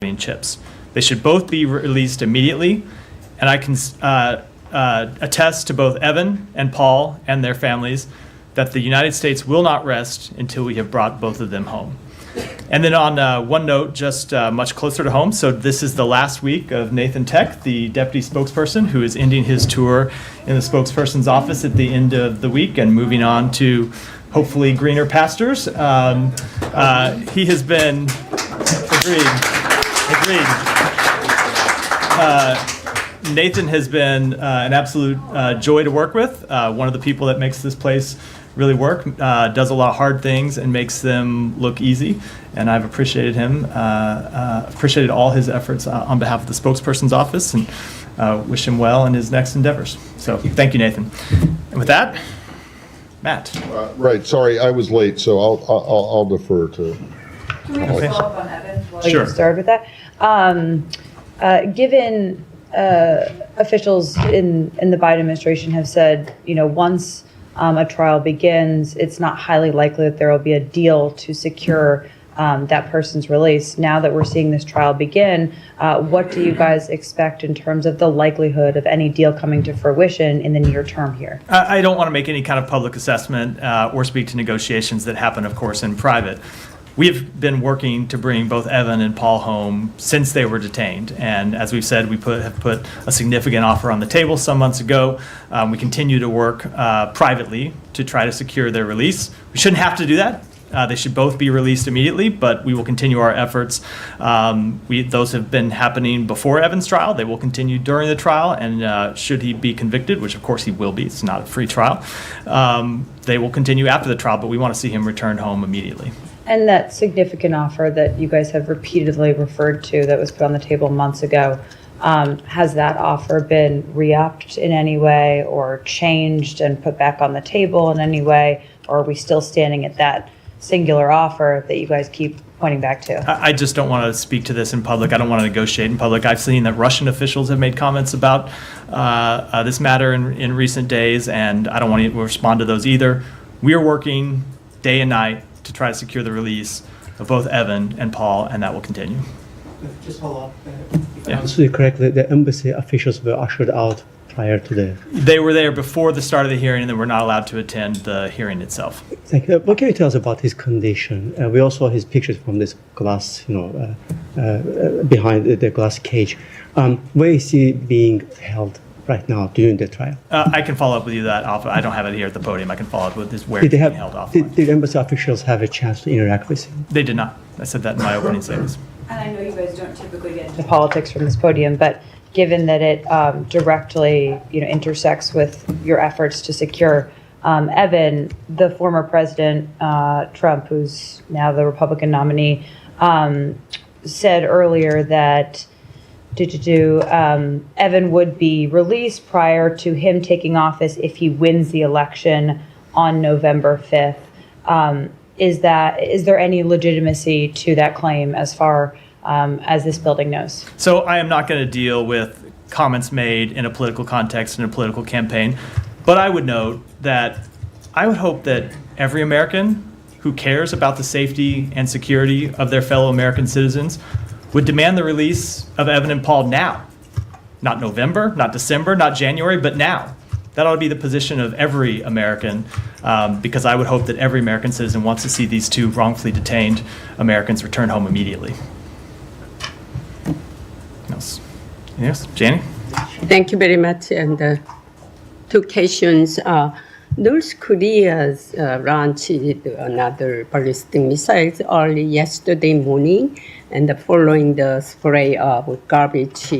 chips. They should both be released immediately, and I can attest to both Evan and Paul and their families that the United States will not rest until we have brought both of them home. And then on one note, just much closer to home, so this is the last week of Nathan Tech, the deputy spokesperson, who is ending his tour in the spokesperson's office at the end of the week and moving on to hopefully greener pastures. He has been, agreed. Nathan has been an absolute joy to work with, one of the people that makes this place really work, does a lot of hard things and makes them look easy. And I've appreciated him, appreciated all his efforts on behalf of the spokesperson's office, and wish him well in his next endeavors. So thank you, Nathan. And with that, Matt. Right, sorry, I was late, so I'll defer to. Can we just follow up on Evan? Sure. Start with that. Given officials in the Biden administration have said, once a trial begins, it's not highly likely that there will be a deal to secure that person's release. Now that we're seeing this trial begin, what do you guys expect in terms of the likelihood of any deal coming to fruition in the near term here? I don't want to make any kind of public assessment or speak to negotiations that happen, of course, in private. We've been working to bring both Evan and Paul home since they were detained. And as we've said, we have put a significant offer on the table some months ago. We continue to work privately to try to secure their release. We shouldn't have to do that. They should both be released immediately, but we will continue our efforts. Those have been happening before Evan's trial. They will continue during the trial, and should he be convicted, which of course he will be, it's not a free trial, they will continue after the trial, but we want to see him return home immediately. And that significant offer that you guys have repeatedly referred to that was put on the table months ago, has that offer been re-upped in any way or changed and put back on the table in any way? Or are we still standing at that singular offer that you guys keep pointing back to? I just don't want to speak to this in public. I don't want to negotiate in public. I've seen that Russian officials have made comments about this matter in recent days, and I don't want to respond to those either. We are working day and night to try to secure the release of both Evan and Paul, and that will continue. Just follow up. If I Yeah. understood correctly, the embassy officials were ushered out prior to the. They were there before the start of the hearing, and they were not allowed to attend the hearing itself. Thank you. What can you tell us about his condition? We also saw his pictures from this glass, behind the glass cage. Where is he being held right now during the trial? I can follow up with you that off. I don't have it here at the podium. I can follow up with this where Did they it's have? being held off. Did embassy officials have a chance to interact with him? They did not. I said that in my opening statements. And I know you guys don't typically get into politics from this podium, but given that it directly, intersects with your efforts to secure Evan, the former President Trump, who's now the Republican nominee, said earlier that Evan would be released prior to him taking office if he wins the election on November 5th. Is there any legitimacy to that claim as far as this building knows? So I am not going to deal with comments made in a political context in a political campaign, but I would note that I would hope that every American who cares about the safety and security of their fellow American citizens would demand the release of Evan and Paul now. Not November, not December, not January, but now. That ought to be the position of every American, because I would hope that every American citizen wants to see these two wrongfully detained Americans return home immediately. Anything else? Janie? Thank you very much. And two questions. North Korea's launched another ballistic missiles early yesterday morning, and following the spray of garbage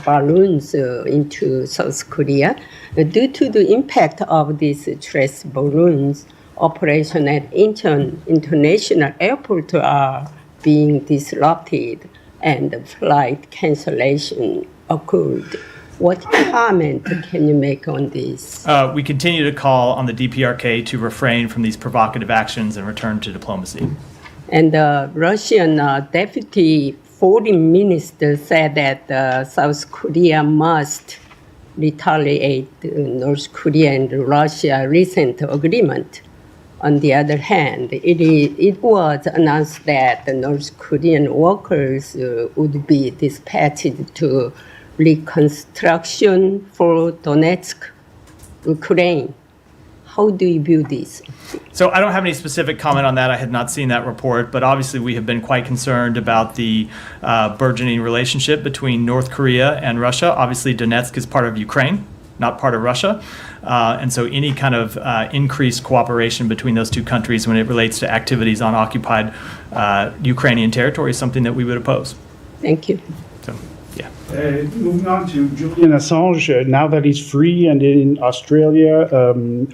balloons into South Korea. Due to the impact of these trash balloons, operation at international airport are being disrupted and flight cancellation occurred. What comment can you make on this? We continue to call on the DPRK to refrain from these provocative actions and return to diplomacy. And the Russian deputy foreign minister said that South Korea must retaliate North Korea and Russia recent agreement On the other hand, it was announced that the North Korean workers would be dispatched to reconstruction for Donetsk, Ukraine. How do you view this? So I don't have any specific comment on that. I had not seen that report, but obviously we have been quite concerned about the burgeoning relationship between North Korea and Russia. Obviously, Donetsk is part of Ukraine, not part of Russia. And so any kind of increased cooperation between those two countries when it relates to activities on occupied Ukrainian territory is something that we would oppose. Thank you. So, yeah. Moving on to Julian Assange, now that he's free and in Australia,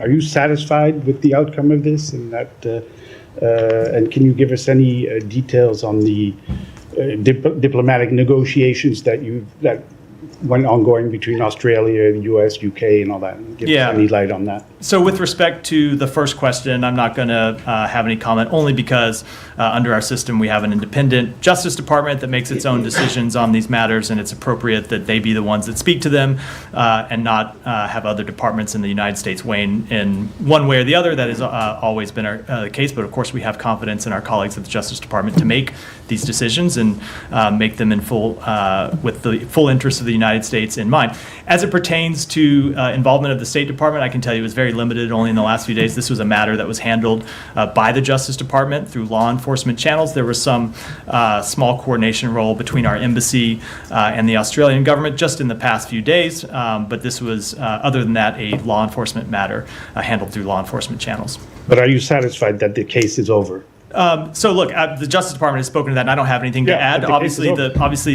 are you satisfied with the outcome of this? And can you give us any details on the diplomatic negotiations that went ongoing between Australia, the U.S., U.K., and all that? Give us any light on that. So with respect to the first question, I'm not going to have any comment, only because under our system we have an independent Justice Department that makes its own decisions on these matters, and it's appropriate that they be the ones that speak to them and not have other departments in the United States weighing in one way or the other. That has always been the case, but of course we have confidence in our colleagues at the Justice Department to make these decisions and make them in full with the full interest of the United States in mind. As it pertains to involvement of the State Department, I can tell you it was very limited. Only in the last few days, this was a matter that was handled by the Justice Department through law enforcement channels. There was some small coordination role between our embassy and the Australian government just in the past few days, but this was, other than that, a law enforcement matter handled through law enforcement channels. But are you satisfied that the case is over? So look, the Justice Department has spoken to that, and I don't have anything to add. Obviously,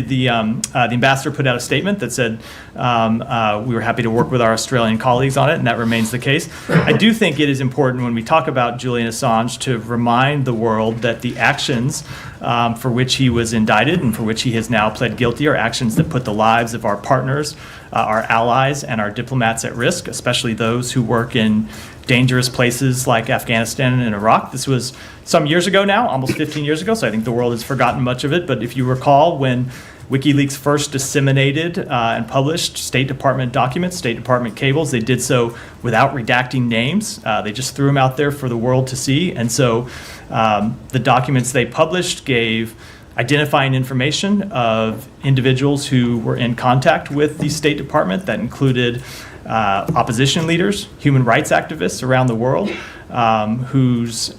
the ambassador put out a statement that said we were happy to work with our Australian colleagues on it, and that remains the case. I do think it is important when we talk about Julian Assange to remind the world that the actions for which he was indicted and for which he has now pled guilty are actions that put the lives of our partners, our allies, and our diplomats at risk, especially those who work in dangerous places like Afghanistan and Iraq. This was some years ago now, almost 15 years ago, so I think the world has forgotten much of it. But if you recall, when WikiLeaks first disseminated and published State Department documents, State Department cables, they did so without redacting names. They just threw them out there for the world to see. And so the documents they published gave identifying information of individuals who were in contact with the State Department. That included opposition leaders, human rights activists around the world, whose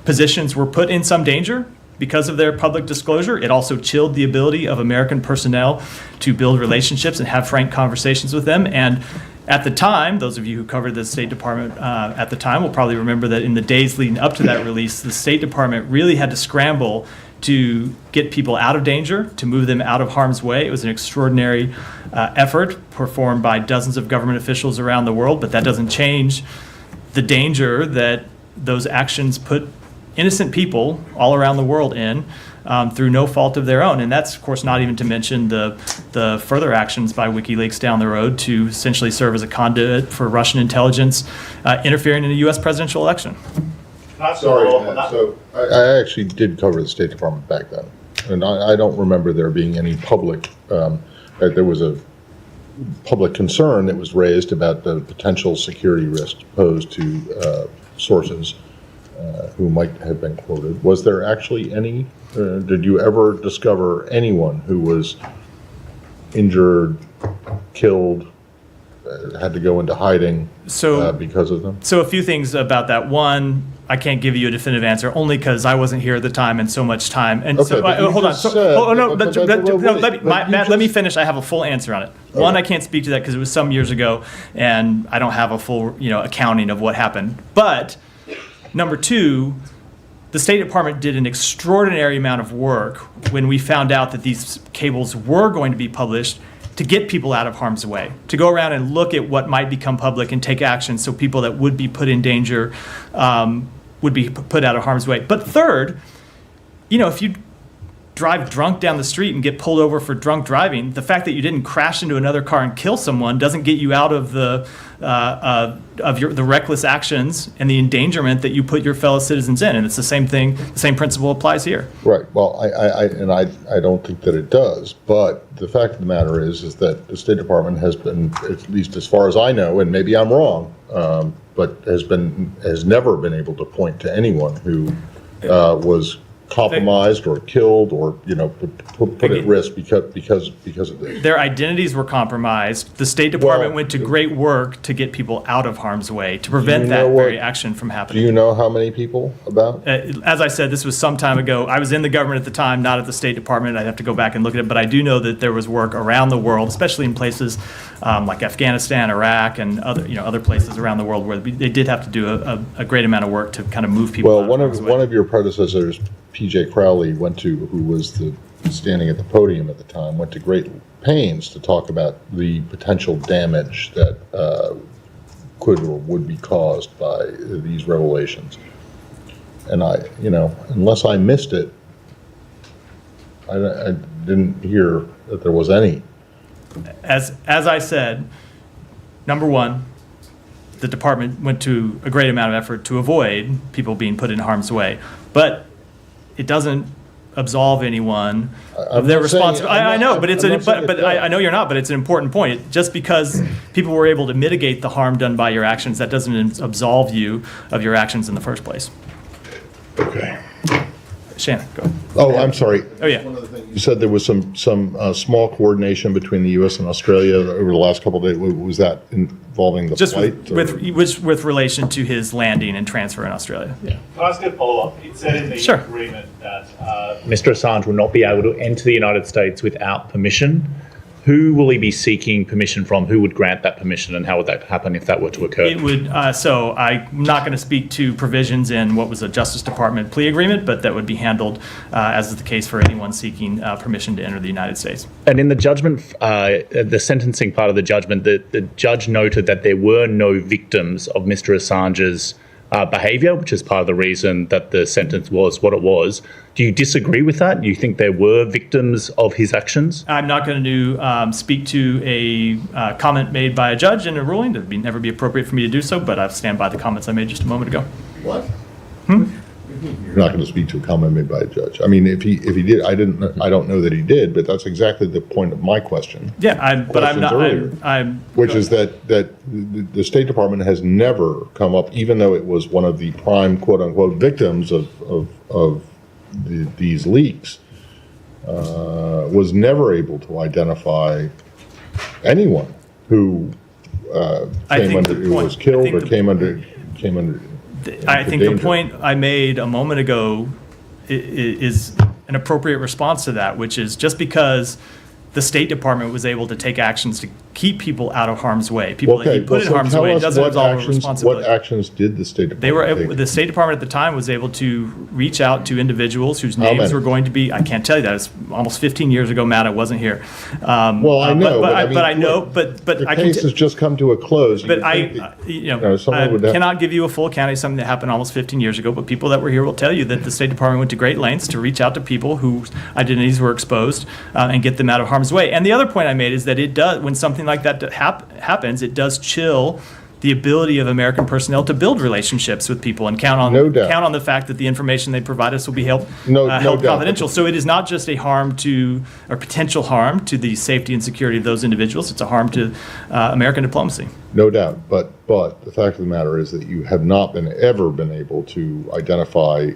positions were put in some danger because of their public disclosure. It also chilled the ability of American personnel to build relationships and have frank conversations with them. And at the time, those of you who covered the State Department at the time will probably remember that in the days leading up to that release, the State Department really had to scramble to get people out of danger, to move them out of harm's way. It was an extraordinary effort performed by dozens of government officials around the world, but that doesn't change the danger that those actions put innocent people all around the world in through no fault of their own. And that's, of course, not even to mention the further actions by WikiLeaks down the road to essentially serve as a conduit for Russian intelligence interfering in the U.S. presidential election. Sorry, Matt. So I actually did cover the State Department back then, and I don't remember there being any public. There was a public concern that was raised about the potential security risk posed to sources who might have been quoted. Was there actually any? Did you ever discover anyone who was injured, killed, had to go into hiding because of them? So a few things about that. One, I can't give you a definitive answer only because I wasn't here at the time and so much time. And Okay, but you hold on. just said- Matt, let me finish. I have a full answer on it. One, I can't speak to that because it was some years ago, and I don't have a full accounting of what happened. But number two, the State Department did an extraordinary amount of work when we found out that these cables were going to be published to get people out of harm's way, to go around and look at what might become public and take action so people that would be put in danger would be put out of harm's way. But third, if you drive drunk down the street and get pulled over for drunk driving, the fact that you didn't crash into another car and kill someone doesn't get you out of the reckless actions and the endangerment that you put your fellow citizens in. And it's the same thing. The same principle applies here. Right. Well, I don't think that it does. But the fact of the matter is that the State Department has been, at least as far as I know, and maybe I'm wrong, but has never been able to point to anyone who was compromised or killed or put at risk because of this. Their identities were compromised. The State Department went to great work to get people out of harm's way, to prevent that very action from Do happening. you know how many people about? As I said, this was some time ago. I was in the government at the time, not at the State Department. I'd have to go back and look at it, but I do know that there was work around the world, especially in places like Afghanistan, Iraq, and other places around the world where they did have to do a great amount of work to kind of move people out Well, of harm's way. one of your predecessors, P.J. Crowley, who was standing at the podium at the time, went to great pains to talk about the potential damage that could or would be caused by these revelations. And unless I missed it, I didn't hear that there was any. As I said, number one, the department went to a great amount of effort to avoid people being put in harm's way, but it doesn't absolve anyone of their responsibility. I know, but I know you're not, but it's an important point. Just because people were able to mitigate the harm done by your actions, that doesn't absolve you of your actions in the first place. Okay. Shannon, go ahead. Oh, I'm sorry. Oh, yeah. You said there was some small coordination between the U.S. and Australia over the last couple of days. Was that involving the Just flight? with relation to his landing and transfer in Australia. Yeah. Can I ask a follow-up? It said in the Sure. agreement that Mr. Assange will not be able to enter the United States without permission. Who will he be seeking permission from? Who would grant that permission, and how would that happen if that were to occur? It would, so I'm not going to speak to provisions in what was a Justice Department plea agreement, but that would be handled, as is the case for anyone seeking permission to enter the United States. And in the judgment, the sentencing part of the judgment, the judge noted that there were no victims of Mr. Assange's behaviour, which is part of the reason that the sentence was what it was. Do you disagree with that? Do you think there were victims of his actions? I'm not going to speak to a comment made by a judge in a ruling. It would never be appropriate for me to do so, but I stand by the comments I made just a moment ago. What? You're not going to speak to a comment made by a judge. I mean, if he did, I don't know that he did, but that's exactly the point of my question. Yeah, but I'm not. Which is that the State Department has never come up, even though it was one of the prime quote unquote victims of these leaks, was never able to identify anyone who was killed or came under. I think the point I made a moment ago is an appropriate response to that, which is just because the State Department was able to take actions to keep people out of harm's way, people that you put in harm's way, doesn't resolve responsibility. What actions did the State Department take? The State Department at the time was able to reach out to individuals whose names were going to be, I can't tell you that, it's almost 15 years ago, Matt, I wasn't here. Well, I know, but the I case has just come to a close. But I cannot give you a full account of something that happened almost 15 years ago, but people that were here will tell you that the State Department went to great lengths to reach out to people whose identities were exposed and get them out of harm's way. And the other point I made is that it does, when something like that happens, it does chill the ability of American personnel to build relationships with people and count on the fact that the information they provide us will be held confidential. So it is not just a harm to, or potential harm to the safety and security of those individuals. It's a harm to American diplomacy. No doubt, but the fact of the matter is that you have not ever been able to identify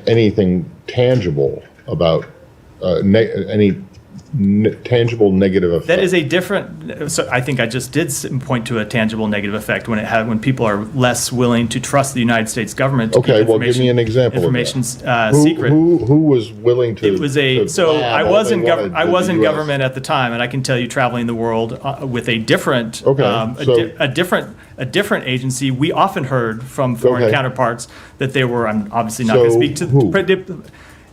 anything tangible about any tangible negative effect. That is a different. So I think I just did point to a tangible negative effect when people are less willing to trust the United States government. To Okay, well, give me an example. Information's secret. Who was willing to? It was I was in government at the time, and I can tell you, traveling the world with a different, a different agency. We often heard from foreign counterparts that they were. I'm obviously not going to speak to.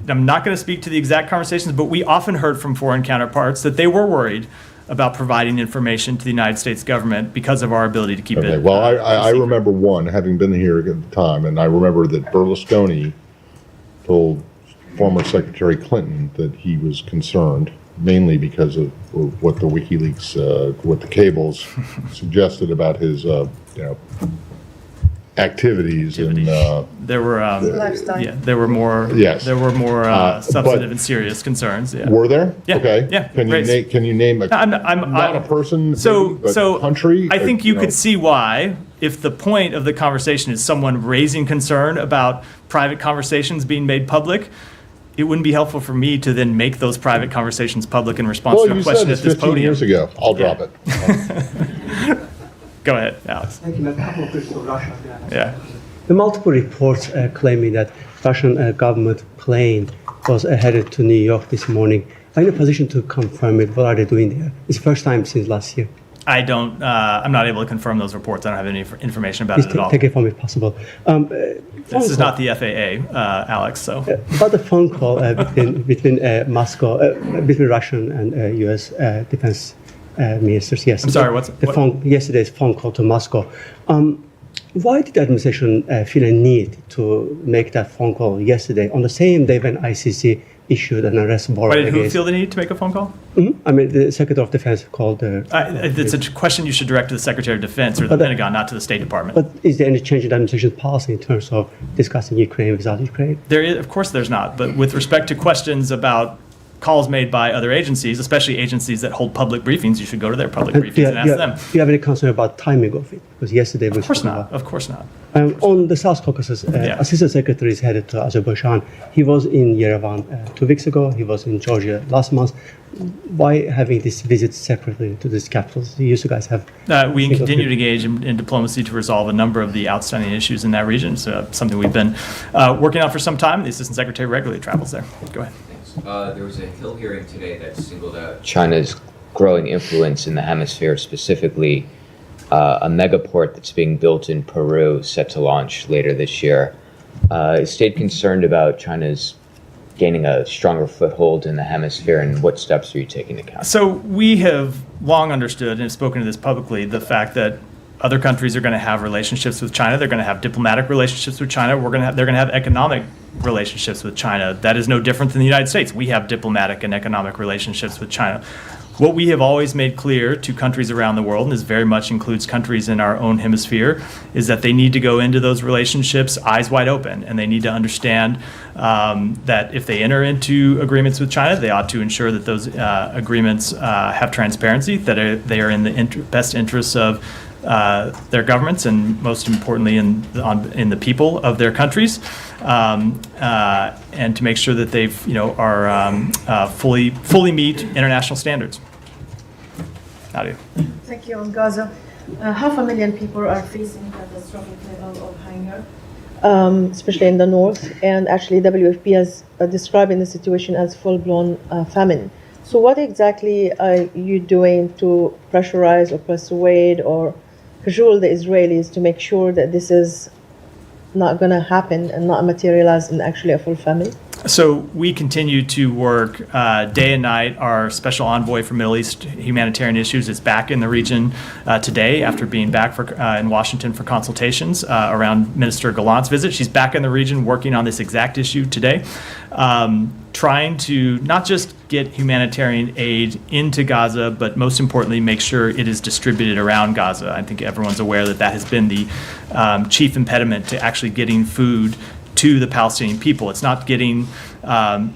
I'm not going to speak to the exact conversations, but we often heard from foreign counterparts that they were worried about providing information to the United States government because of our ability to keep it. Well, I remember one, having been here at the time, and I remember that Berlusconi told former Secretary Clinton that he was concerned, mainly because of what the WikiLeaks, what the cables suggested about his, activities and. There were, Lifestyle. yeah, there were more, Yes. there were more but- substantive and serious concerns, yeah. Were there? Yeah, Okay. yeah, Can you raised. name? Can you name a? I'm Not a person. So, maybe, but so country. I think you know. could see why, if the point of the conversation is someone raising concern about private conversations being made public, it wouldn't be helpful for me to then make those private conversations public in response Well, to a you said question this at this 15 podium. years ago. I'll drop it. Go ahead, Alex. Thank you. A couple of questions on Russia. Yeah. The multiple reports claiming that Russian government plane was headed to New York this morning. Are you in a position to confirm it? What are they doing there? It's the first time since last year. I don't, I'm not able to confirm those reports. I don't have any information about Please it at all. take it from if possible. This is not the FAA, Alex, so. About the phone call between Moscow, between Russian and U.S. Defense ministers yesterday. I'm sorry, what's- yesterday's phone call to Moscow? Why did the administration feel a need to make that phone call yesterday on the same day when ICC issued an arrest Why warrant did who against? feel the need to make a phone call? I mean, the Secretary of Defense called. It's a question you should direct to the Secretary of Defense or the Pentagon, not to the State Department. But is there any change in the administration's policy in terms of discussing Ukraine without Ukraine? There is, of course, there's not. But with respect to questions about calls made by other agencies, especially agencies that hold public briefings, you should go to their public briefings and ask them. Do you have any concern about timing of it? Because yesterday we Of course spoke not. about- Of course not. On the South Caucasus, Yeah. Assistant Secretary is headed to Azerbaijan. He was in Yerevan 2 weeks ago. He was in Georgia last month. Why having this visit separately to these capitals? You guys have. We continue to engage in diplomacy to resolve a number of the outstanding issues in that region. So something we've been working on for some time. The Assistant Secretary regularly travels there. Go ahead. There was a Hill hearing today that singled out China's growing influence in the hemisphere, specifically a megaport that's being built in Peru, set to launch later this year. Is State concerned about China's gaining a stronger foothold in the hemisphere, and what steps are you taking to counter? So we have long understood and have spoken to this publicly, the fact that other countries are going to have relationships with China. They're going to have diplomatic relationships with China. They're going to have economic relationships with China. That is no different than the United States. We have diplomatic and economic relationships with China. What we have always made clear to countries around the world, and this very much includes countries in our own hemisphere, is that they need to go into those relationships eyes wide open, and they need to understand that if they enter into agreements with China, they ought to ensure that those agreements have transparency, that they are in the best interests of their governments and most importantly in the people of their countries, and to make sure that they've are fully meet international standards. Nadia. Thank you. On Gaza, 500,000 people are facing catastrophic level of hunger, especially in the north, and actually WFP is describing the situation as full-blown famine. So what exactly are you doing to pressurize or persuade or cajole the Israelis to make sure that this is not going to happen and not materialize in actually a full famine? So we continue to work day and night. Our special envoy for Middle East humanitarian issues is back in the region today after being back in Washington for consultations around Minister Gallant's visit. She's back in the region working on this exact issue today, trying to not just get humanitarian aid into Gaza, but most importantly, make sure it is distributed around Gaza. I think everyone's aware that has been the chief impediment to actually getting food to the Palestinian people. It's not getting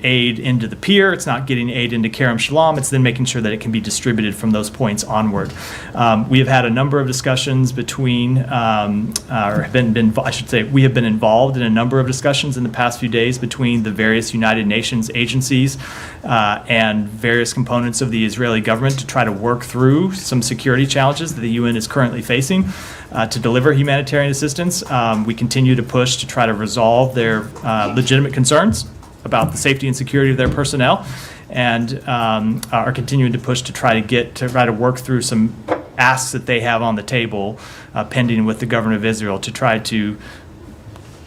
aid into the pier. It's not getting aid into Kerem Shalom. It's then making sure that it can be distributed from those points onward. We have had a number of discussions between, we have been involved in a number of discussions in the past few days between the various United Nations agencies and various components of the Israeli government to try to work through some security challenges that the UN is currently facing to deliver humanitarian assistance. We continue to push to try to resolve their legitimate concerns about the safety and security of their personnel, and are continuing to push to try to work through some asks that they have on the table pending with the government of Israel to try to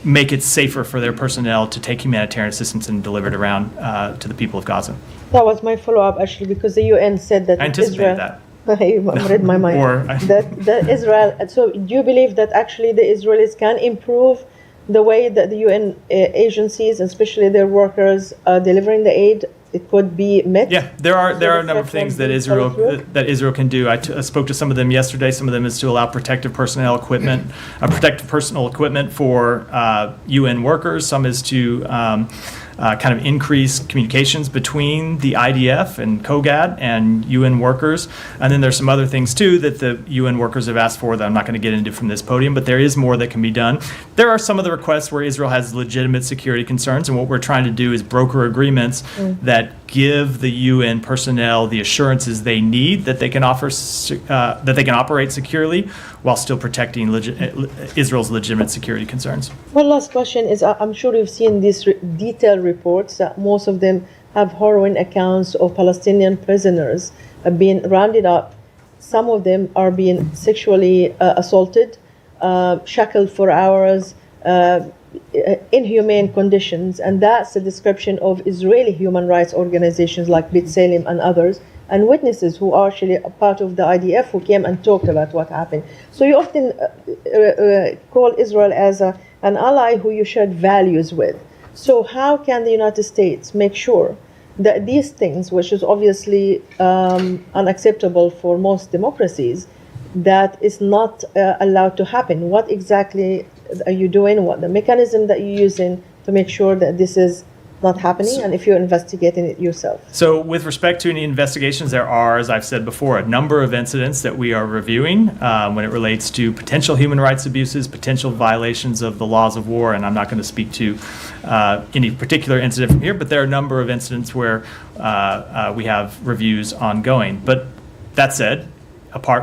make it safer for their personnel to take humanitarian assistance and deliver it around to the people of Gaza. That was my follow-up actually, because the UN said that I anticipated Israel, that. I read my mind. Or- that Israel. So do you believe that actually the Israelis can improve the way that the UN agencies, especially their workers, are delivering the aid, it could be met? Yeah, there are a number of threat things can that be followed Israel can do. I spoke to some of them yesterday. Some of them is to allow protective personal equipment for UN workers. Some is to kind of increase communications between the IDF and COGAT and UN workers. And then there's some other things too that the UN workers have asked for that I'm not going to get into from this podium, but there is more that can be done. There are some of the requests where Israel has legitimate security concerns, and what we're trying to do is broker agreements that give the UN personnel the assurances they need that they can operate securely while still protecting Israel's legitimate security concerns. One last question is, I'm sure you've seen these detailed reports that most of them have harrowing accounts of Palestinian prisoners being rounded up. Some of them are being sexually assaulted, shackled for hours, inhumane conditions, and that's the description of Israeli human rights organizations like B'Tselem and others, and witnesses who are actually a part of the IDF who came and talked about what happened. So you often call Israel as an ally who you share values with. So how can the United States make sure that these things, which is obviously unacceptable for most democracies, that is not allowed to happen? What exactly are you doing? What the mechanism that you're using to make sure that this is not happening, and if you're investigating it yourself? So with respect to any investigations, there are, as I've said before, a number of incidents that we are reviewing when it relates to potential human rights abuses, potential violations of the laws of war, and I'm not going to speak to any particular incident from here, but there are a number of incidents where we have reviews ongoing. But that said,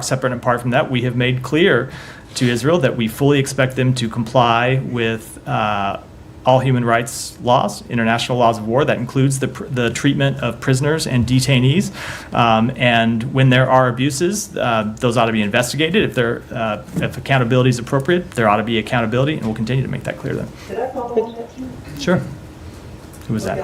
separate and apart from that, we have made clear to Israel that we fully expect them to comply with all human rights laws, international laws of war. That includes the treatment of prisoners and detainees. And when there are abuses, those ought to be investigated. If accountability is appropriate, there ought to be accountability, and we'll continue to make that clear to them. Could I follow on that too? Sure. Who was that?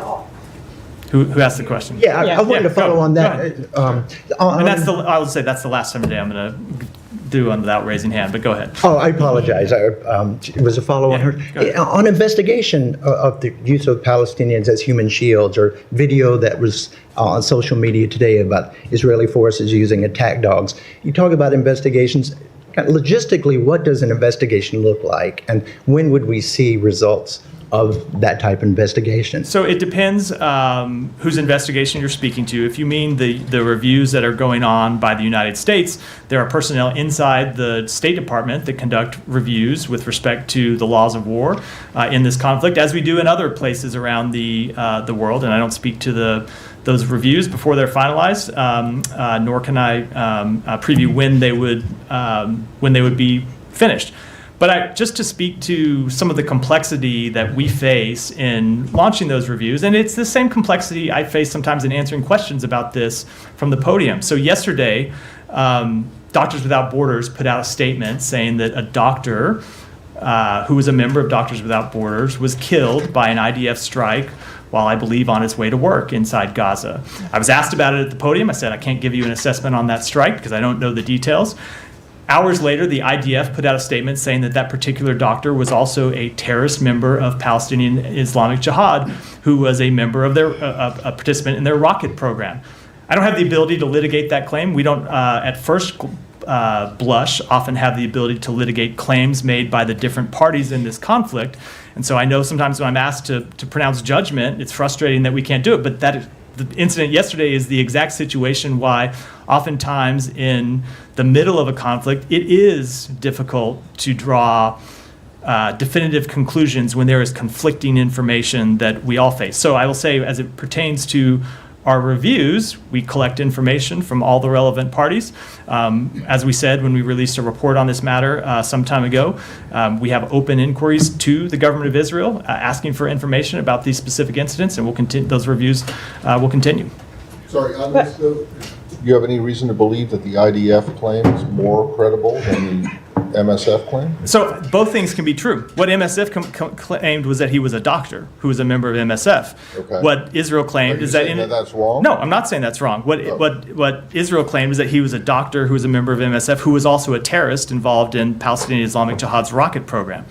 Who asked the question? Yeah, I wanted to follow on that. And I would say that's the last time today I'm going to do without raising hand, but go ahead. Oh, I apologize. It was a follow-on. Yeah, On investigation of the use of Palestinians as human shields, or video that was on social media today about Israeli forces using attack dogs. You talk about investigations. Logistically, what does an investigation look like, and when would we see results of that type of investigation? So it depends whose investigation you're speaking to. If you mean the reviews that are going on by the United States, there are personnel inside the State Department that conduct reviews with respect to the laws of war in this conflict, as we do in other places around the world. And I don't speak to those reviews before they're finalized, nor can I preview when they would be finished. But just to speak to some of the complexity that we face in launching those reviews, and it's the same complexity I face sometimes in answering questions about this from the podium. So yesterday, Doctors Without Borders put out a statement saying that a doctor who was a member of Doctors Without Borders was killed by an IDF strike while, I believe, on his way to work inside Gaza. I was asked about it at the podium. I said, I can't give you an assessment on that strike because I don't know the details. Hours later, the IDF put out a statement saying that particular doctor was also a terrorist member of Palestinian Islamic Jihad, who was a member of a participant in their rocket program. I don't have the ability to litigate that claim. We don't, at first blush, often have the ability to litigate claims made by the different parties in this conflict. And so I know sometimes when I'm asked to pronounce judgment, it's frustrating that we can't do it. But the incident yesterday is the exact situation why oftentimes in the middle of a conflict, it is difficult to draw definitive conclusions when there is conflicting information that we all face. So I will say, as it pertains to our reviews, we collect information from all the relevant parties. As we said when we released a report on this matter some time ago, we have open inquiries to the government of Israel asking for information about these specific incidents, and we'll continue. Those reviews will continue. Sorry, on this, though, do you have any reason to believe that the IDF claim is more credible than the MSF claim? So both things can be true. What MSF claimed was that he was a doctor who was a member of MSF. Okay. What Israel claimed is that that's wrong? No, I'm not saying that's wrong. What Israel claimed is that he was a doctor who was a member of MSF who was also a terrorist involved in Palestinian Islamic Jihad's rocket program.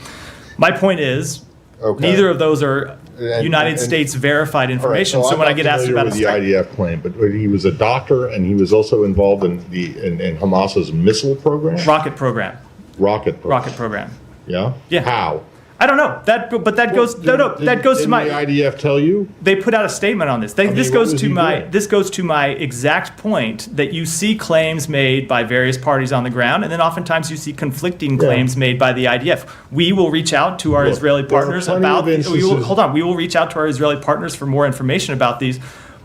My point is, Okay. neither of those are United and- States verified All right, information. So when I get asked about a the strike, IDF claim, but he was a doctor and he was also involved in in Hamas's missile program, rocket program, rocket program. rocket program. Yeah. Yeah. How? I don't know but that goes that goes to my. Didn't the IDF tell you? They put out a statement on this. mean, This what goes was to he my doing? this goes to my exact point that you see claims made by various parties on the ground, and then oftentimes you see conflicting claims made by the IDF. We will reach out to our Look, Israeli there are partners plenty about. of instances- We will reach out to our Israeli partners for more information about these.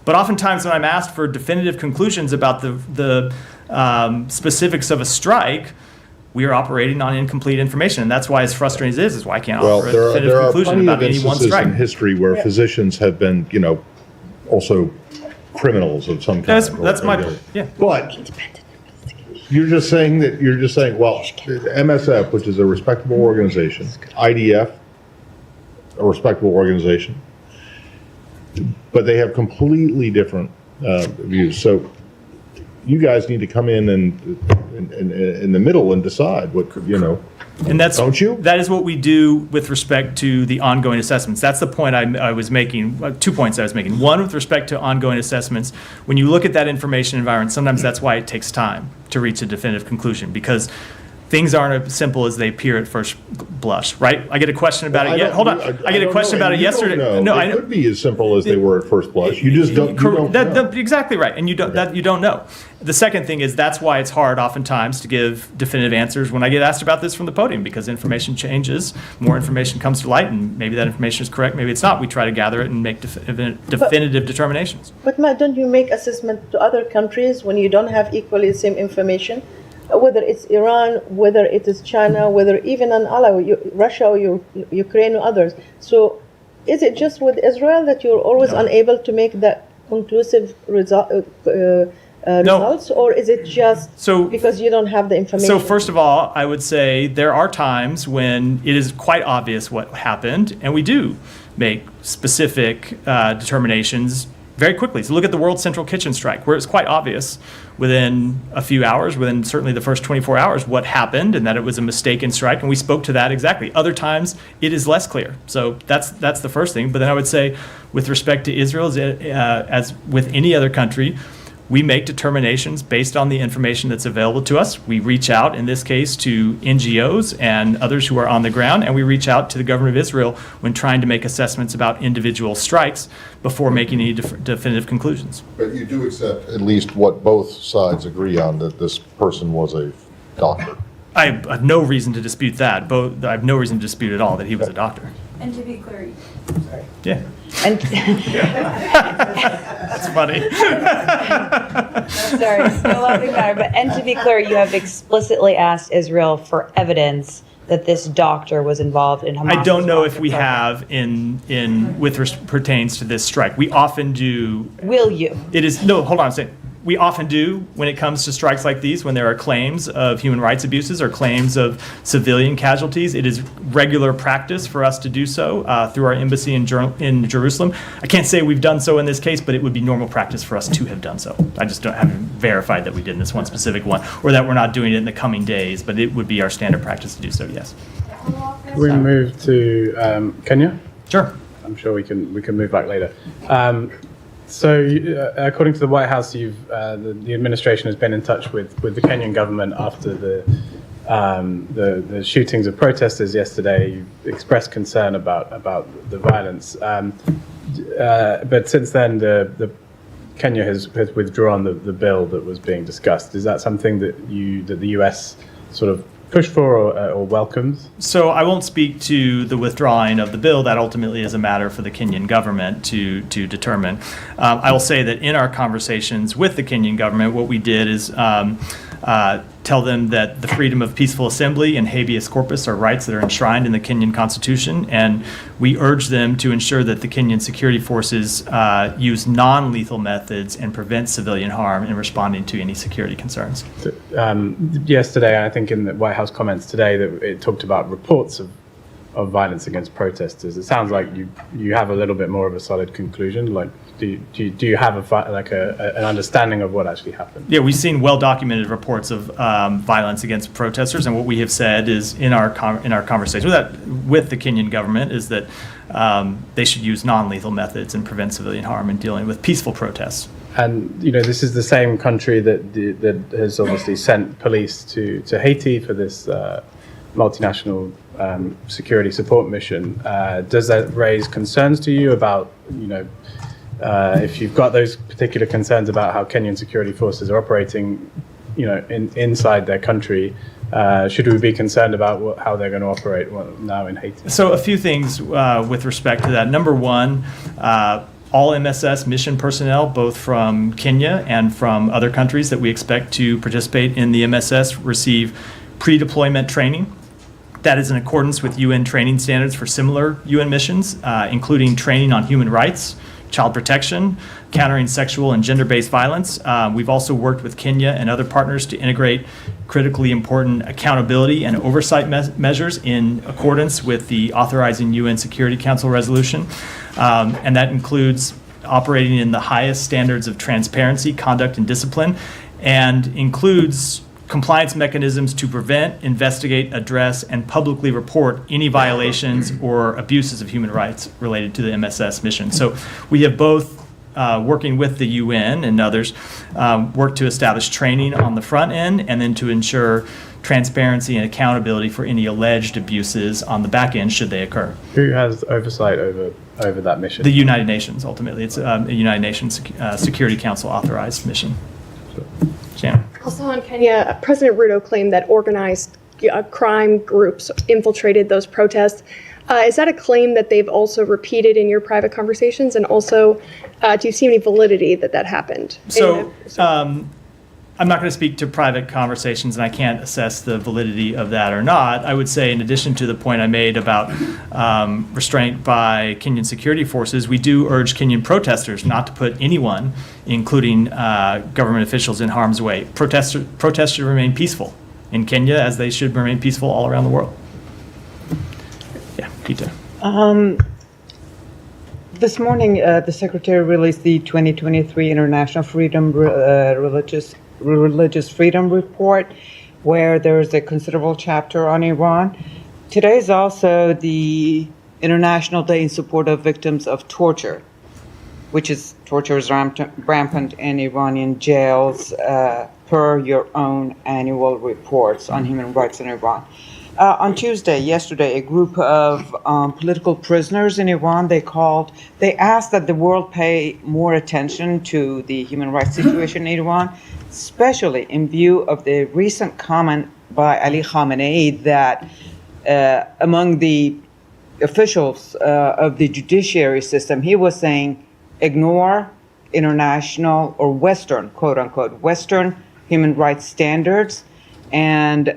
But oftentimes, when I'm asked for definitive conclusions about the specifics of a strike, we are operating on incomplete information, and that's why as frustrating as it is why I can't Well, offer a there definitive are conclusion plenty about of any one instances strike. in history where physicians have been, also criminals of some kind. That's my yeah. But you're just saying, well, MSF, which is a respectable organization, IDF, a respectable organization, but they have completely different views. So you guys need to come in and in the middle and decide what, And that's Don't you? That is what we do with respect to the ongoing assessments. That's the point I was making. 2 points I was making. One, with respect to ongoing assessments, when you look at that information environment, sometimes that's why it takes time to reach a definitive conclusion, because things aren't as simple as they appear at first blush, right? I get a question about it. Hold on. I get a question about it yesterday. No, it could be as simple as they were at first blush. You just don't. You don't know. Exactly right, and you don't know. The second thing is that's why it's hard oftentimes to give definitive answers when I get asked about this from the podium, because information changes, more information comes to light, and maybe that information is correct, maybe it's not. We try to gather it and make definitive determinations. But Matt, don't you make assessment to other countries when you don't have equally the same information? Whether it's Iran, whether it is China, whether even an ally, Russia or Ukraine or others. So is it just with Israel that you're always unable to make that conclusive results, or is it just because you don't have the information? So first of all, I would say there are times when it is quite obvious what happened, and we do make specific determinations very quickly. So look at the World Central Kitchen strike, where it's quite obvious within a few hours, within certainly the first 24 hours, what happened and that it was a mistaken strike, and we spoke to that exactly. Other times, it is less clear. So that's the first thing. But then I would say, with respect to Israel, as with any other country, we make determinations based on the information that's available to us. We reach out, in this case, to NGOs and others who are on the ground, and we reach out to the government of Israel when trying to make assessments about individual strikes before making any definitive conclusions. But you do accept at least what both sides agree on, that this person was a doctor. I have no reason to dispute that. I have no reason to dispute at all that he was a doctor. And to be clear, sorry. Yeah. And That's funny. sorry, no laughing matter. But and to be clear, you have explicitly asked Israel for evidence that this doctor was involved in Hamas. I don't know if we have pertains to this strike. We often do. Will you? It is no. Hold on a second. We often do when it comes to strikes like these, when there are claims of human rights abuses or claims of civilian casualties. It is regular practice for us to do so through our embassy in Jerusalem. I can't say we've done so in this case, but it would be normal practice for us to have done so. I just haven't verified that we did in this one specific one, or that we're not doing it in the coming days, but it would be our standard practice to do so, yes. Can we move to Kenya? Sure. I'm sure we can move back later. So, according to the White House, the administration has been in touch with the Kenyan government after the shootings of protesters yesterday. You expressed concern about the violence, but since then, the Kenya has withdrawn the bill that was being discussed. Is that something that the U.S. sort of pushed for or welcomes? So I won't speak to the withdrawing of the bill. That ultimately is a matter for the Kenyan government to determine. I will say that in our conversations with the Kenyan government, what we did is tell them that the freedom of peaceful assembly and habeas corpus are rights that are enshrined in the Kenyan Constitution, and we urge them to ensure that the Kenyan security forces use non-lethal methods and prevent civilian harm in responding to any security concerns. Yesterday, I think in the White House comments today, that it talked about reports of violence against protesters. It sounds like you have a little bit more of a solid conclusion. Like, Do you have an understanding of what actually happened? Yeah, we've seen well-documented reports of violence against protesters, and what we have said is in our conversation with the Kenyan government is that they should use non-lethal methods and prevent civilian harm in dealing with peaceful protests. And this is the same country that has obviously sent police to Haiti for this multinational security support mission. Does that raise concerns to you about if you've got those particular concerns about how Kenyan security forces are operating, inside their country? Should we be concerned about how they're going to operate now in Haiti? So a few things with respect to that. Number one, all MSS mission personnel, both from Kenya and from other countries that we expect to participate in the MSS, receive pre-deployment training. That is in accordance with UN training standards for similar UN missions, including training on human rights, child protection, countering sexual and gender-based violence. We've also worked with Kenya and other partners to integrate critically important accountability and oversight measures in accordance with the authorizing UN Security Council resolution. And that includes operating in the highest standards of transparency, conduct, and discipline, and includes compliance mechanisms to prevent, investigate, address, and publicly report any violations or abuses of human rights related to the MSS mission. So we have both, working with the UN and others, worked to establish training on the front end and then to ensure transparency and accountability for any alleged abuses on the back end should they occur. Who has oversight over that mission? The United Nations, ultimately. It's a United Nations Security Council authorized mission. Shannon. Also in Kenya, President Ruto claimed that organized crime groups infiltrated those protests. Is that a claim that they've also repeated in your private conversations? And also, do you see any validity that happened? So I'm not going to speak to private conversations, and I can't assess the validity of that or not. I would say, in addition to the point I made about restraint by Kenyan security forces, we do urge Kenyan protesters not to put anyone, including government officials, in harm's way. Protests should remain peaceful in Kenya, as they should remain peaceful all around the world. Yeah, Peter. This morning, the Secretary released the 2023 International Religious Freedom Report, where there's a considerable chapter on Iran. Today is also the International Day in support of victims of torture, torture is rampant in Iranian jails, per your own annual reports on human rights in Iran. On yesterday, a group of political prisoners in Iran, they asked that the world pay more attention to the human rights situation in Iran, especially in view of the recent comment by Ali Khamenei that among the officials of the judiciary system, he was saying, ignore international or Western, quote unquote, Western human rights standards, and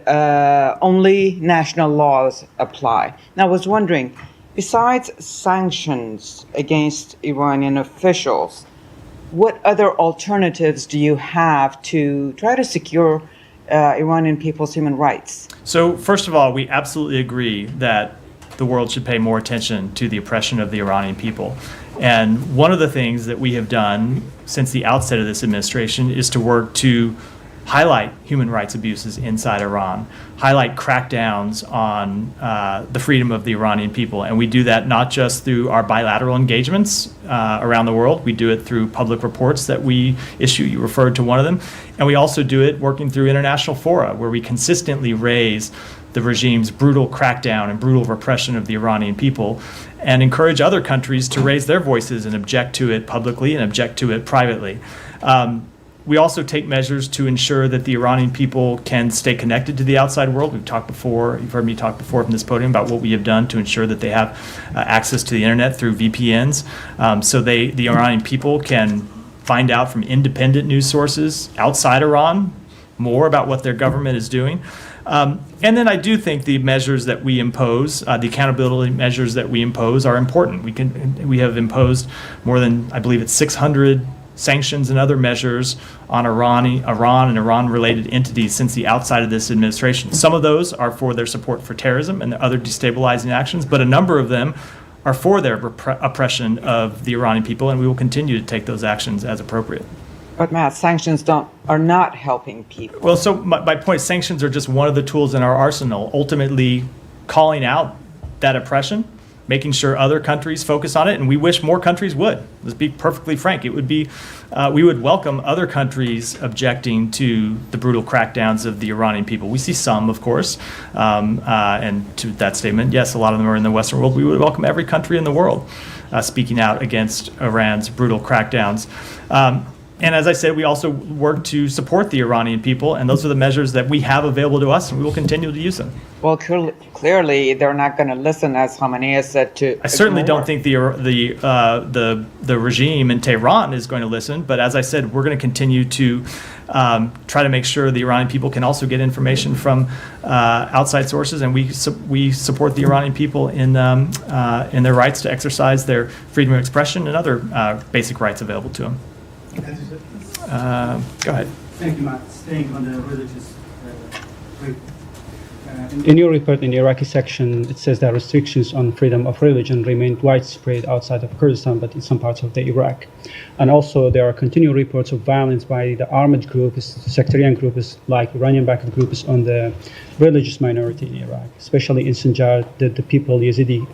only national laws apply. Now, I was wondering, besides sanctions against Iranian officials, what other alternatives do you have to try to secure Iranian people's human rights? So, first of all, we absolutely agree that the world should pay more attention to the oppression of the Iranian people. And one of the things that we have done since the outset of this administration is to work to highlight human rights abuses inside Iran, highlight crackdowns on the freedom of the Iranian people. And we do that not just through our bilateral engagements around the world. We do it through public reports that we issue. You referred to one of them. And we also do it working through international fora, where we consistently raise the regime's brutal crackdown and brutal repression of the Iranian people, and encourage other countries to raise their voices and object to it publicly and object to it privately. We also take measures to ensure that the Iranian people can stay connected to the outside world. We've talked before, you've heard me talk before from this podium about what we have done to ensure that they have access to the internet through VPNs, so the Iranian people can find out from independent news sources outside Iran more about what their government is doing. And then I do think the measures that we impose, the accountability measures that we impose, are important. We have imposed more than, I believe it's 600 sanctions and other measures on Iran and Iran-related entities since the outside of this administration. Some of those are for their support for terrorism and other destabilizing actions, but a number of them are for their oppression of the Iranian people, and we will continue to take those actions as appropriate. But Matt, sanctions are not helping people. Well, so my point, sanctions are just one of the tools in our arsenal, ultimately calling out that oppression, making sure other countries focus on it, and we wish more countries would. Let's be perfectly frank. It would be, we would welcome other countries objecting to the brutal crackdowns of the Iranian people. We see some, of course, and to that statement, yes, a lot of them are in the Western world. We would welcome every country in the world speaking out against Iran's brutal crackdowns. And as I said, we also work to support the Iranian people, and those are the measures that we have available to us, and we will continue to use them. Well, clearly they're not going to listen, as Khamenei said, to. I certainly don't think the regime in Tehran is going to listen, but as I said, we're going to continue to try to make sure the Iranian people can also get information from outside sources, and we support the Iranian people in their rights to exercise their freedom of expression and other basic rights available to them. Go ahead. Thank you, Matt. Staying on the religious in your report, in the Iraqi section, it says that restrictions on freedom of religion remained widespread outside of Kurdistan, but in some parts of the Iraq. And also, there are continued reports of violence by the armed groups, sectarian groups like Iranian-backed groups on the religious minority in Iraq, especially in Sinjar, the people, Yazidi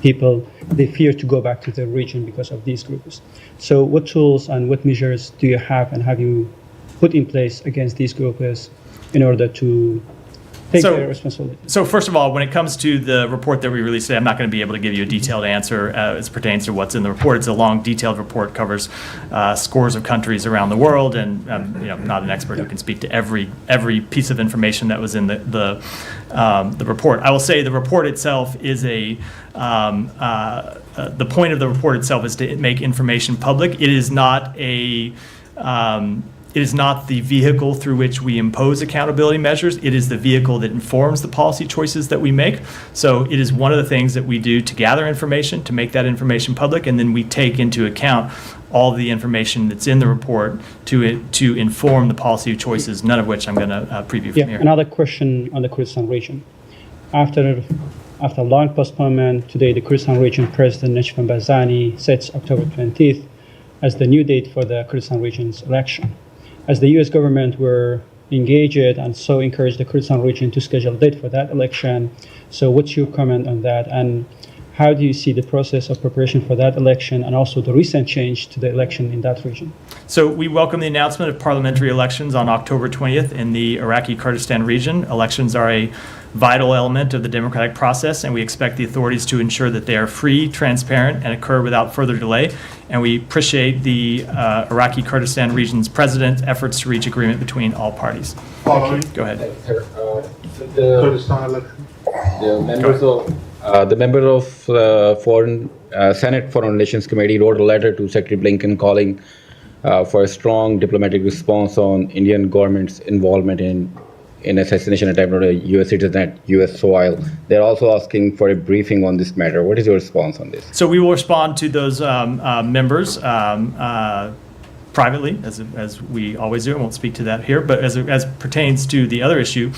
people, they fear to go back to the region because of these groups. So what tools and what measures do you have and have you put in place against these groups in order to take their responsibility? So first of all, when it comes to the report that we released today, I'm not going to be able to give you a detailed answer as pertains to what's in the report. It's a long, detailed report, covers scores of countries around the world, and I'm not an expert who can speak to every piece of information that was in the report. I will say the report itself is the point of the report itself is to make information public. It is not It is not the vehicle through which we impose accountability measures. It is the vehicle that informs the policy choices that we make. So it is one of the things that we do to gather information, to make that information public, and then we take into account all the information that's in the report to inform the policy choices, none of which I'm going to preview from here. Another question on the Kurdistan region. After long postponement, today the Kurdistan region President Najm Barzani sets October 20th as the new date for the Kurdistan region's election. As the U.S. government were engaged and so encouraged the Kurdistan region to schedule a date for that election. So what's your comment on that? And how do you see the process of preparation for that election and also the recent change to the election in that region? So we welcome the announcement of parliamentary elections on October 20th in the Iraqi Kurdistan region. Elections are a vital element of the democratic process, and we expect the authorities to ensure that they are free, transparent, and occur without further delay. And we appreciate the Iraqi Kurdistan region's president's efforts to reach agreement between all parties. Go ahead. The member of Senate Foreign Relations Committee wrote a letter to Secretary Blinken calling for a strong diplomatic response on Indian government's involvement in assassination attempt on a U.S. citizen at U.S. soil. They're also asking for a briefing on this matter. What is your response on this? So we will respond to those members privately, as we always do. I won't speak to that here. But as pertains to the other issue,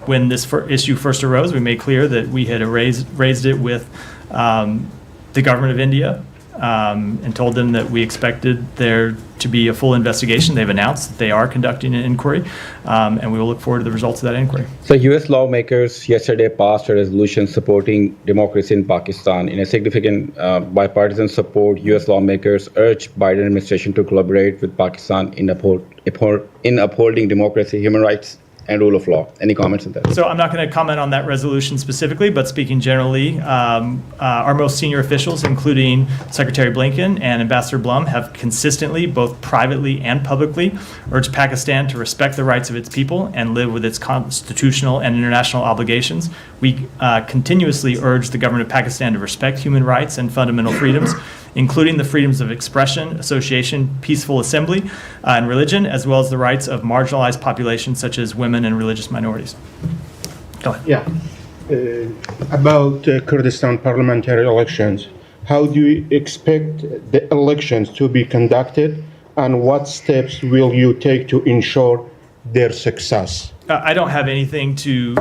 when this issue first arose, we made clear that we had raised it with the government of India and told them that we expected there to be a full investigation. They've announced that they are conducting an inquiry, and we will look forward to the results of that inquiry. So U.S. lawmakers yesterday passed a resolution supporting democracy in Pakistan. In a significant bipartisan support, U.S. lawmakers urged Biden administration to collaborate with Pakistan in upholding democracy, human rights, and rule of law. Any comments on that? So I'm not going to comment on that resolution specifically, but speaking generally, our most senior officials, including Secretary Blinken and Ambassador Blum, have consistently, both privately and publicly, urged Pakistan to respect the rights of its people and live with its constitutional and international obligations. We continuously urge the government of Pakistan to respect human rights and fundamental freedoms, including the freedoms of expression, association, peaceful assembly, and religion, as well as the rights of marginalized populations such as women and religious minorities. Go ahead. Yeah. About Kurdistan parliamentary elections, how do you expect the elections to be conducted, and what steps will you take to ensure their success? I don't have anything to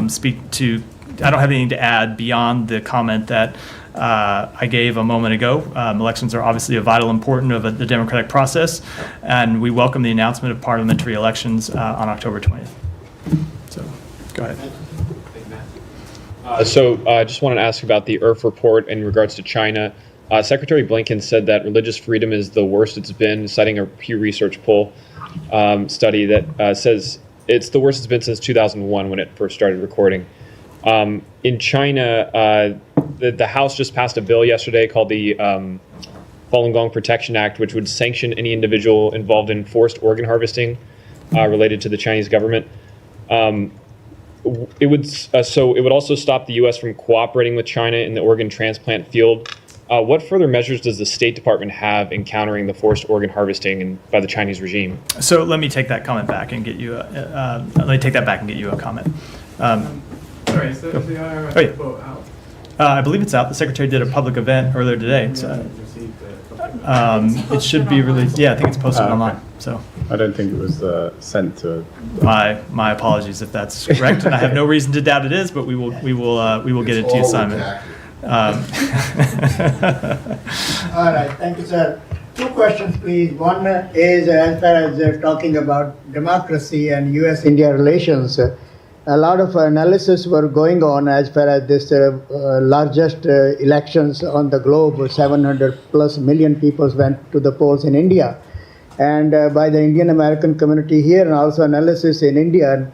speak to don't have anything to add beyond the comment that I gave a moment ago. Elections are obviously a vital important of the democratic process, and we welcome the announcement of parliamentary elections on October 20th. So, go ahead. I just wanted to ask about the IRF report in regards to China. Secretary Blinken said that religious freedom is the worst it's been, citing a Pew Research poll study that says it's the worst it's been since 2001 when it first started recording. In China, the House just passed a bill yesterday called the Falun Gong Protection Act, which would sanction any individual involved in forced organ harvesting related to the Chinese government. It would also stop the U.S. from cooperating with China in the organ transplant field. What further measures does the State Department have in countering the forced organ harvesting by the Chinese regime? So let me take that comment back and get you a comment. Sorry, is the IRS report out? I believe it's out. The Secretary did a public event earlier today. It should be released. Yeah, I think it's posted online. So I don't think it was sent to. My apologies if that's correct, and I have no reason to doubt it is. But we will get it to you, Simon. All right, thank you, sir. Two questions, please. One is as far as talking about democracy and U.S.-India relations. A lot of analysis were going on as far as this largest elections on the globe. 700 plus million people went to the polls in India, and by the Indian American community here, and also analysis in Indian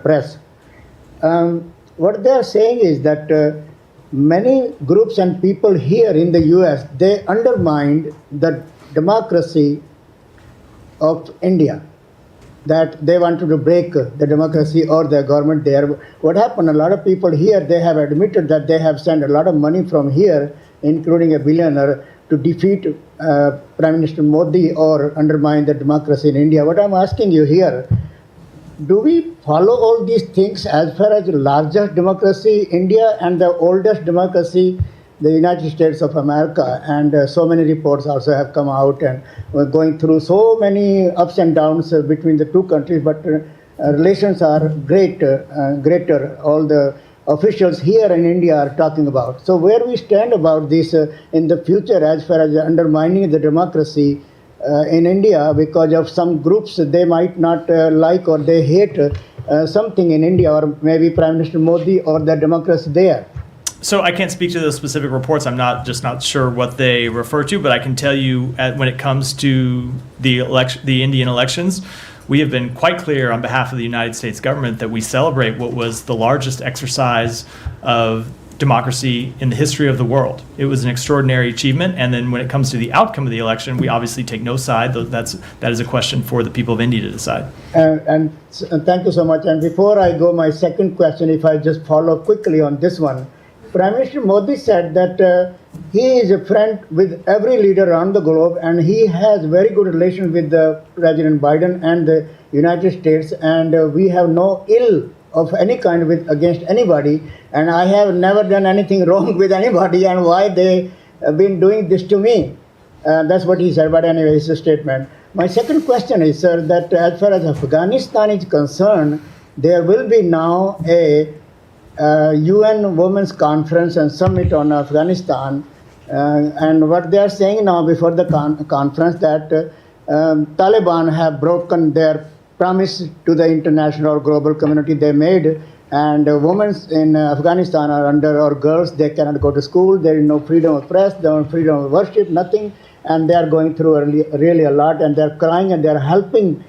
press. What they are saying is that many groups and people here in the U.S., they undermined the democracy of India, that they wanted to break the democracy or the government there. What happened, a lot of people here, they have admitted that they have sent a lot of money from here, including a billionaire, to defeat Prime Minister Modi or undermine the democracy in India. What I'm asking you here, do we follow all these things as far as the largest democracy, India, and the oldest democracy, the United States of America? And so many reports also have come out, and we're going through so many ups and downs between the two countries, but relations are greater. All the officials here in India are talking about. So where we stand about this in the future as far as undermining the democracy in India because of some groups they might not like or they hate something in India, or maybe Prime Minister Modi or the democracy there? So I can't speak to those specific reports. I'm not sure what they refer to, but I can tell you when it comes to the Indian elections, we have been quite clear on behalf of the United States government that we celebrate what was the largest exercise of democracy in the history of the world. It was an extraordinary achievement, and then when it comes to the outcome of the election, we obviously take no side. That is a question for the people of India to decide. And thank you so much. And before I go, my second question, if I just follow quickly on this one, Prime Minister Modi said that he is a friend with every leader around the globe, and he has very good relations with President Biden and the United States, and we have no ill of any kind against anybody, and I have never done anything wrong with anybody, and why they have been doing this to me. That's what he said, but anyway, it's a statement. My second question is, sir, that as far as Afghanistan is concerned, there will be now a UN Women's Conference and Summit on Afghanistan, and what they are saying now before the conference that Taliban have broken their promise to the international or global community they made, and women in Afghanistan are under, or girls, they cannot go to school, there is no freedom of press, no freedom of worship, nothing, and they are going through really a lot, and they are crying and they are helping,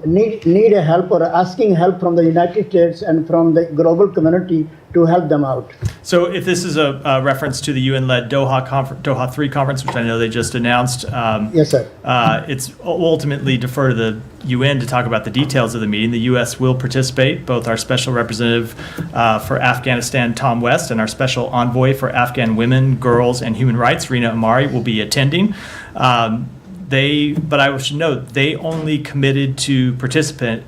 need a help or asking help from the United States and from the global community to help them out. So if this is a reference to the UN-led Doha 3 conference, which I know they just announced, yes, sir. It's ultimately defer to the UN to talk about the details of the meeting. The U.S. will participate. Both our special representative for Afghanistan, Tom West, and our special envoy for Afghan women, girls, and human rights, Rina Amari, will be attending. But I should note, they only committed to participate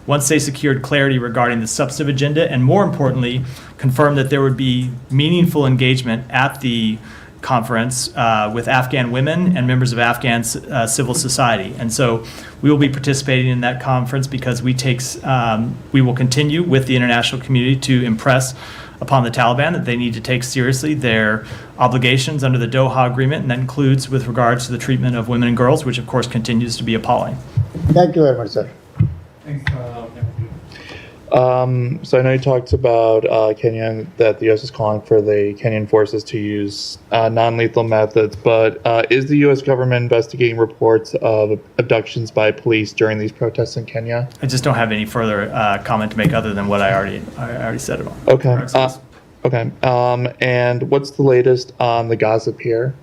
once they secured clarity regarding the substantive agenda, and more importantly, confirmed that there would be meaningful engagement at the conference with Afghan women and members of Afghan civil society. And so we will be participating in that conference because we will continue with the international community to impress upon the Taliban that they need to take seriously their obligations under the Doha Agreement, and that includes with regards to the treatment of women and girls, which of course continues to be appalling. Thank you very much, sir. So I know you talked about Kenya, that the U.S. is calling for the Kenyan forces to use non-lethal methods, but is the U.S. government investigating reports of abductions by police during these protests in Kenya? I just don't have any further comment to make other than what I already said about. Okay. Okay. And what's the latest on the Gaza pier?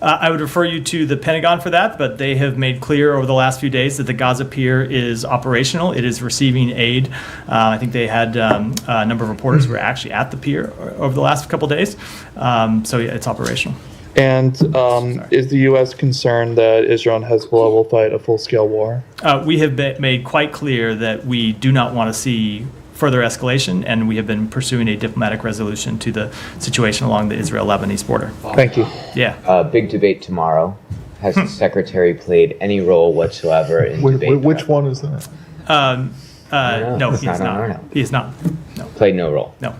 I would refer you to the Pentagon for that, but they have made clear over the last few days that the Gaza pier is operational. It is receiving aid. I think they had a number of reporters who were actually at the pier over the last couple of days. So yeah, it's operational. And is the U.S. concerned that Israel and Hezbollah will fight a full-scale war? We have made quite clear that we do not want to see further escalation, and we have been pursuing a diplomatic resolution to the situation along the Israel-Lebanese border. Thank you. Yeah. Big debate tomorrow. Has the secretary played any role whatsoever in debate? Which one is that? No, he is not. He is not. No. Played no role. No.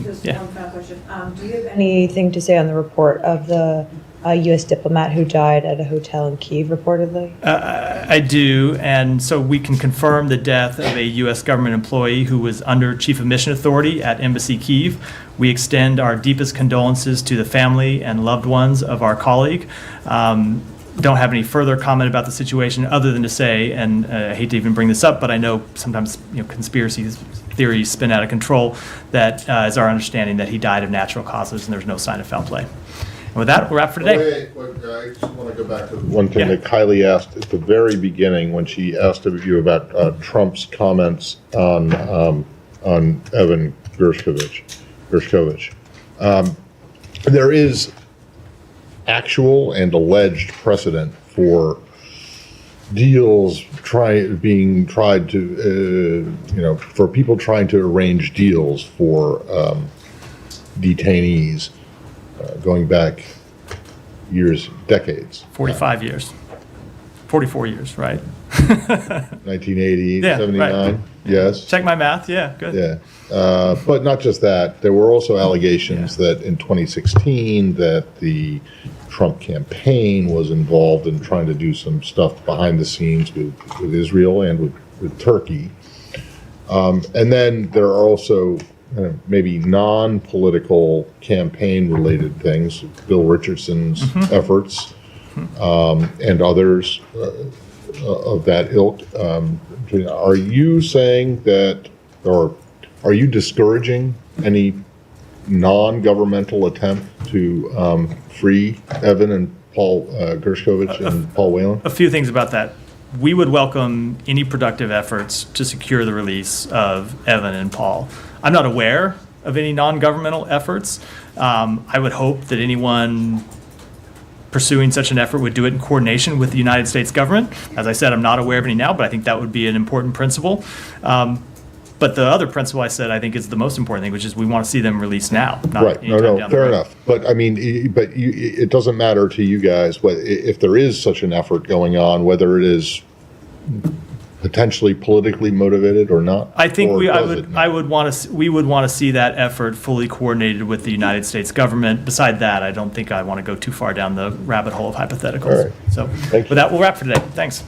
Just one final question. Do you have anything to say on the report of the U.S. diplomat who died at a hotel in Kyiv, reportedly? I do, and so we can confirm the death of a U.S. government employee who was under Chief of Mission Authority at Embassy Kyiv. We extend our deepest condolences to the family and loved ones of our colleague. Don't have any further comment about the situation other than to say, and I hate to even bring this up, but I know sometimes conspiracy theories spin out of control, that is our understanding that he died of natural causes and there's no sign of foul play. And with that, we'll wrap for today. I just want to go back to one thing that Kylie asked at the very beginning when she asked you about Trump's comments on Evan Gershkovich. There is actual and alleged precedent for deals being tried to, for people trying to arrange deals for detainees going back decades. 45 years. 44 years, right? 1980, Yeah, 79, right. Yes. Check my math, yeah, good. Yeah. But not just that, there were also allegations that in 2016 that the Trump campaign was involved in trying to do some stuff behind the scenes with Israel and with Turkey. And then there are also maybe non-political campaign-related things, Bill Richardson's efforts and others of that ilk. Are you saying that, or are you discouraging any non-governmental attempt to free Evan and Paul Gershkovich and Paul Whelan? A few things about that. We would welcome any productive efforts to secure the release of Evan and Paul. I'm not aware of any non-governmental efforts. I would hope that anyone pursuing such an effort would do it in coordination with the United States government. As I said, I'm not aware of any now, but I think that would be an important principle. But the other principle I said I think is the most important thing, which is we want to see them released now. Not right. No, fair enough. But I mean, it doesn't matter to you guys if there is such an effort going on, whether it is potentially politically motivated or not. I think we would want to see that effort fully coordinated with the United States government. Beside that, I don't think I want to go too far down the rabbit hole of hypotheticals. All right. So with that, we'll wrap for today. Thanks.